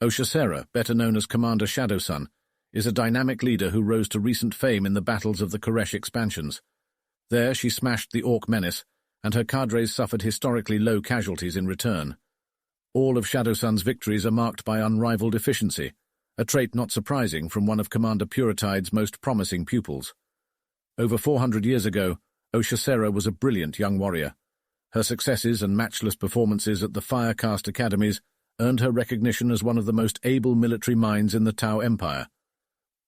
Oshacera, better known as Commander Shadowsun, is a dynamic leader who rose to recent fame in the battles of the Koresh expansions. There she smashed the Orc menace, and her cadres suffered historically low casualties in return. All of Shadowsun's victories are marked by unrivaled efficiency, a trait not surprising from one of Commander Puritide's most promising pupils. Over 400 years ago, Oshacera was a brilliant young warrior. Her successes and matchless performances at the Firecast Academies earned her recognition as one of the most able military minds in the Tau Empire.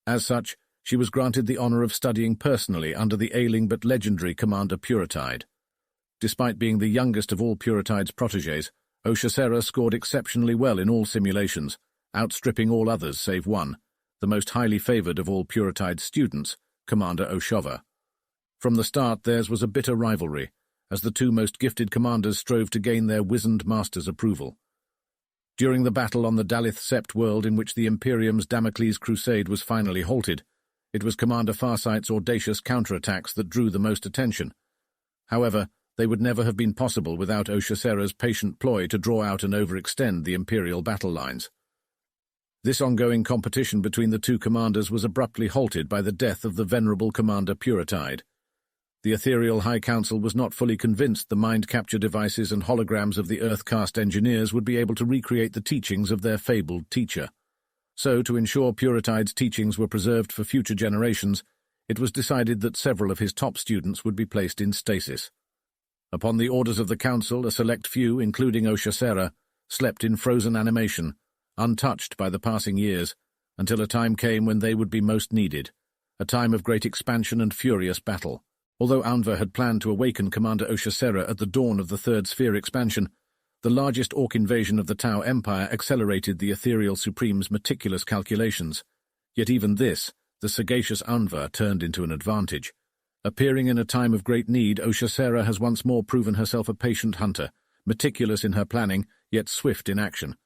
As such, she was granted the honor of studying personally under the ailing but legendary Commander Puritide. Despite being the youngest of all Puritide's protégés, Oshacera scored exceptionally well in all simulations, outstripping all others save one, the most highly favored of all Puritide's students, Commander Oshova. From the start theirs was a bitter rivalry, as the two most gifted commanders strove to gain their wizened master's approval. During the battle on the Dalith Sept world in which the Imperium's Damocles crusade was finally halted, it was Commander Farsight's audacious counterattacks that drew the most attention. However, they would never have been possible without Oshacera's patient ploy to draw out and overextend the Imperial battle lines. This ongoing competition between the two commanders was abruptly halted by the death of the venerable Commander Puritide. The ethereal High Council was not fully convinced the mind-capture devices and holograms of the Earthcast engineers would be able to recreate the teachings of their fabled teacher. So, to ensure Puritide's teachings were preserved for future generations, it was decided that several of his top students would be placed in stasis. Upon the orders of the Council, a select few, including Oshacera, slept in frozen animation, untouched by the passing years, until a time came when they would be most needed, a time of great expansion and furious battle. Although Anva had planned to awaken Commander Oshacera at the dawn of the Third Sphere expansion, the largest Orc invasion of the Tau Empire accelerated the Ethereal Supreme's meticulous calculations. Yet even this, the sagacious Anva turned into an advantage. Appearing in a time of great need, Oshacera has once more proven herself a patient hunter, meticulous in her planning, yet swift in action.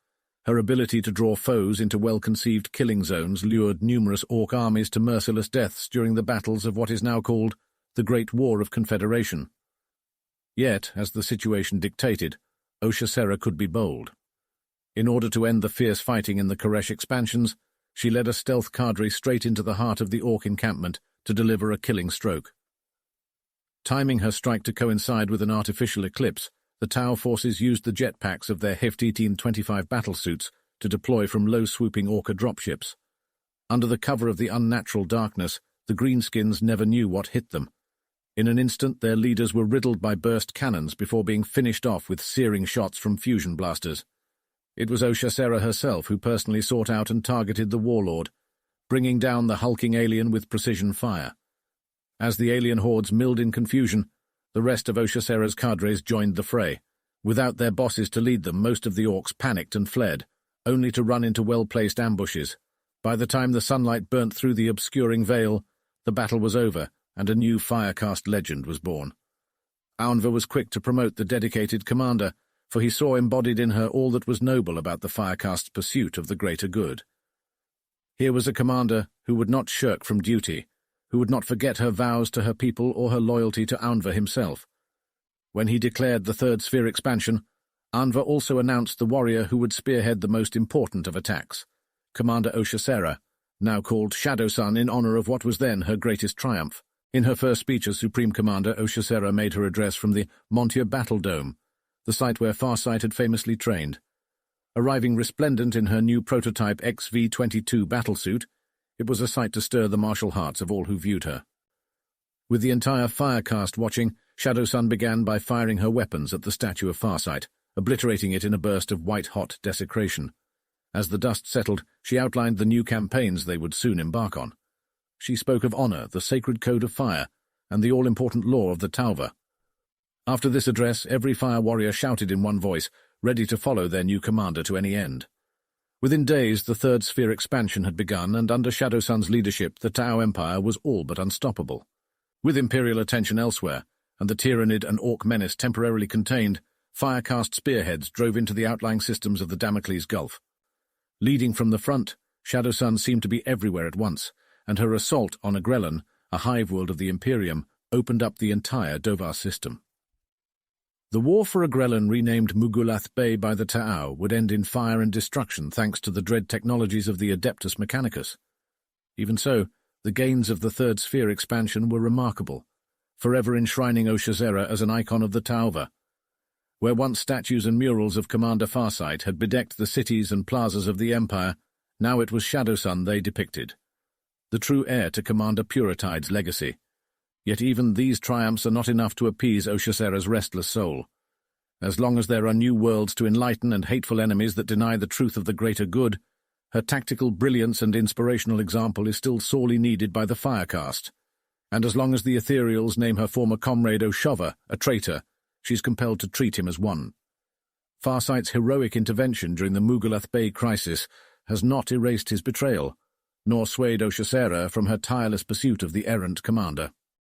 Her ability to draw foes into well-conceived killing zones lured numerous Orc armies to merciless deaths during the battles of what is now called the Great War of Confederation. Yet, as the situation dictated, Oshacera could be bold. In order to end the fierce fighting in the Koresh expansions, she led a stealth cadre straight into the heart of the Orc encampment to deliver a killing stroke. Timing her strike to coincide with an artificial eclipse, the Tau forces used the jetpacks of their Hefty Team 25 battlesuits to deploy from low-swooping Orca dropships. Under the cover of the unnatural darkness, the greenskins never knew what hit them. In an instant, their leaders were riddled by burst cannons before being finished off with searing shots from fusion blasters. It was Oshacera herself who personally sought out and targeted the warlord, bringing down the hulking alien with precision fire. As the alien hordes milled in confusion, the rest of Oshacera's cadres joined the fray. Without their bosses to lead them, most of the Orcs panicked and fled, only to run into well-placed ambushes. By the time the sunlight burnt through the obscuring veil, the battle was over, and a new Firecast legend was born. Anva was quick to promote the dedicated commander, for he saw embodied in her all that was noble about the Firecast's pursuit of the greater good. Here was a commander who would not shirk from duty, who would not forget her vows to her people or her loyalty to Anva himself. When he declared the Third Sphere expansion, Anva also announced the warrior who would spearhead the most important of attacks, Commander Oshacera, now called Shadowsun in honor of what was then her greatest triumph. In her first speech as Supreme Commander, Oshacera made her address from the Montier Battle Dome, the site where Farsight had famously trained. Arriving resplendent in her new prototype XV-22 battlesuit, it was a sight to stir the martial hearts of all who viewed her. With the entire Firecast watching, Shadowsun began by firing her weapons at the statue of Farsight, obliterating it in a burst of white-hot desecration. As the dust settled, she outlined the new campaigns they would soon embark on. She spoke of honor, the sacred code of fire, and the all-important law of the Tauva. After this address, every fire warrior shouted in one voice, ready to follow their new commander to any end. Within days, the Third Sphere expansion had begun, and under Shadowsun's leadership, the Tau Empire was all but unstoppable. With Imperial attention elsewhere, and the Tyranid and Orc menace temporarily contained, Firecast spearheads drove into the outlying systems of the Damocles Gulf. Leading from the front, Shadowsun seemed to be everywhere at once, and her assault on Agrellan, a hive world of the Imperium, opened up the entire Dovar system. The war for Agrellan, renamed Mugulath Bay by the Ta'au, would end in fire and destruction thanks to the dread technologies of the Adeptus Mechanicus. Even so, the gains of the Third Sphere expansion were remarkable, forever enshrining Oshazera as an icon of the Tauva. Where once statues and murals of Commander Farsight had bedecked the cities and plazas of the Empire, now it was Shadowsun they depicted, the true heir to Commander Puritide's legacy. Yet even these triumphs are not enough to appease Oshazera's restless soul. As long as there are new worlds to enlighten and hateful enemies that deny the truth of the greater good, her tactical brilliance and inspirational example is still sorely needed by the Firecaste. And as long as the Ethereals name her former comrade Oshova a traitor, she's compelled to treat him as one. Farsight's heroic intervention during the Mugulath Bay crisis has not erased his betrayal, nor swayed Oshazera from her tireless pursuit of the errant commander.